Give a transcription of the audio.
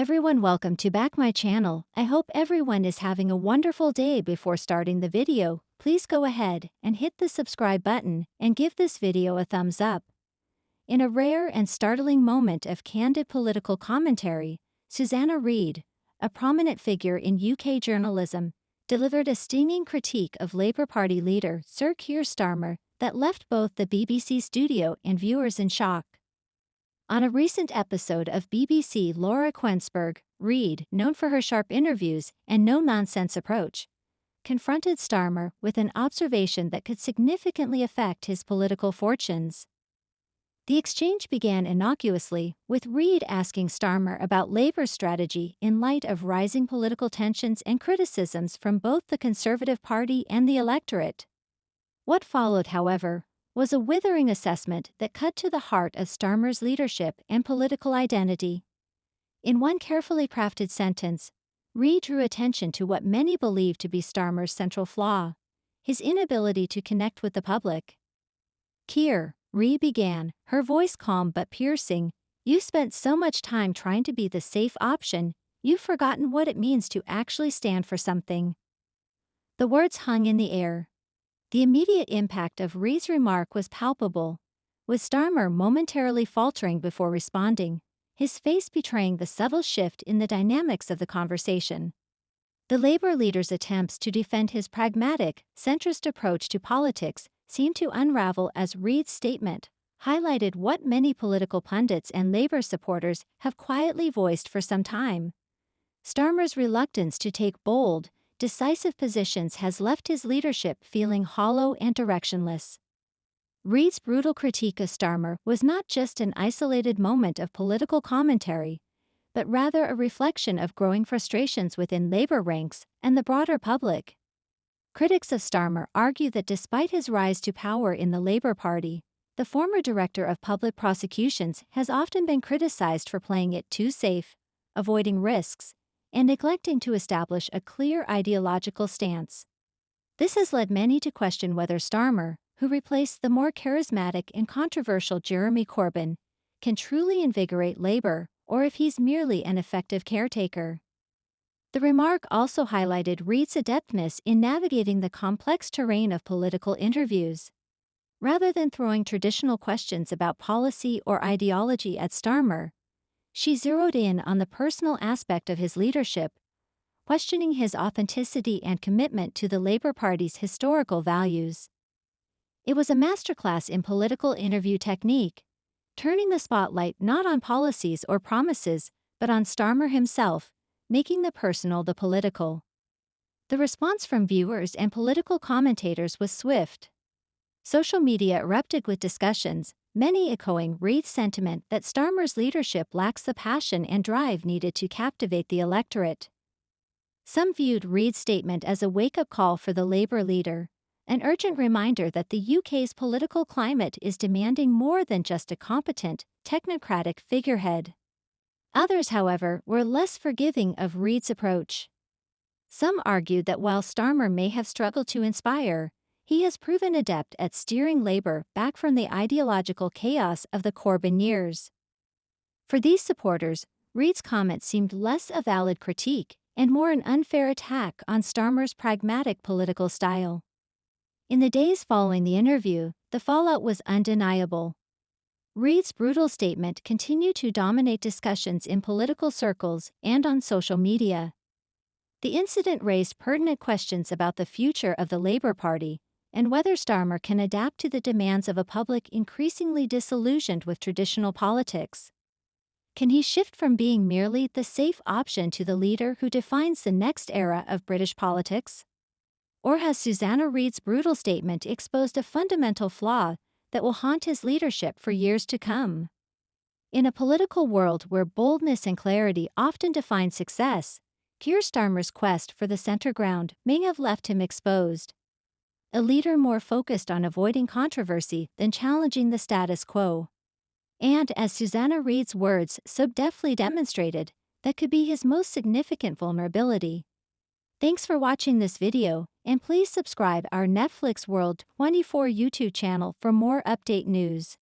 everyone, welcome to back my channel. I hope everyone is having a wonderful day. Before starting the video, please go ahead and hit the subscribe button and give this video a thumbs up. In a rare and startling moment of candid political commentary, Susanna Reid, a prominent figure in UK journalism, delivered a stinging critique of Labour Party leader Sir Keir Starmer that left both the BBC studio and viewers in shock. On a recent episode of BBC Laura Kuenssberg, Reid, known for her sharp interviews and no-nonsense approach, confronted Starmer with an observation that could significantly affect his political fortunes. The exchange began innocuously, with Reid asking Starmer about Labour's strategy in light of rising political tensions and criticisms from both the Conservative Party and the electorate. What followed, however, was a withering assessment that cut to the heart of Starmer's leadership and political identity. In one carefully crafted sentence, Reid drew attention to what many believe to be Starmer's central flaw: his inability to connect with the public. "Keir," Reid began, her voice calm but piercing, "you've spent so much time trying to be the safe option, you've forgotten what it means to actually stand for something." The words hung in the air. The immediate impact of Reid's remark was palpable, with Starmer momentarily faltering before responding, his face betraying the subtle shift in the dynamics of the conversation. The Labour leader's attempts to defend his pragmatic, centrist approach to politics seemed to unravel as Reid's statement highlighted what many political pundits and Labour supporters have quietly voiced for some time. Starmer's reluctance to take bold, decisive positions has left his leadership feeling hollow and directionless. Reid's brutal critique of Starmer was not just an isolated moment of political commentary, but rather a reflection of growing frustrations within Labour ranks and the broader public. Critics of Starmer argue that despite his rise to power in the Labour Party, the former Director of Public Prosecutions has often been criticised for playing it too safe, avoiding risks, and neglecting to establish a clear ideological stance. This has led many to question whether Starmer, who replaced the more charismatic and controversial Jeremy Corbyn, can truly invigorate Labour, or if he's merely an effective caretaker. The remark also highlighted Reid's adeptness in navigating the complex terrain of political interviews. Rather than throwing traditional questions about policy or ideology at Starmer, she zeroed in on the personal aspect of his leadership, questioning his authenticity and commitment to the Labour Party's historical values. It was a masterclass in political interview technique, turning the spotlight not on policies or promises, but on Starmer himself, making the personal the political. The response from viewers and political commentators was swift. Social media erupted with discussions, many echoing Reid's sentiment that Starmer's leadership lacks the passion and drive needed to captivate the electorate. Some viewed Reid's statement as a wake-up call for the Labour leader, an urgent reminder that the UK's political climate is demanding more than just a competent, technocratic figurehead. Others, however, were less forgiving of Reid's approach. Some argued that while Starmer may have struggled to inspire, he has proven adept at steering Labour back from the ideological chaos of the Corbyn years. For these supporters, Reid's comment seemed less a valid critique and more an unfair attack on Starmer's pragmatic political style. In the days following the interview, the fallout was undeniable. Reid's brutal statement continued to dominate discussions in political circles and on social media. The incident raised pertinent questions about the future of the Labour Party and whether Starmer can adapt to the demands of a public increasingly disillusioned with traditional politics. Can he shift from being merely the safe option to the leader who defines the next era of British politics? Or has Susanna Reid's brutal statement exposed a fundamental flaw that will haunt his leadership for years to come? In a political world where boldness and clarity often define success, Keir Starmer's quest for the center ground may have left him exposed. A leader more focused on avoiding controversy than challenging the status quo. And as Susanna Reid's words so deftly demonstrated, that could be his most significant vulnerability. Thanks for watching this video, and please subscribe our Netflix World 24 YouTube channel for more update news.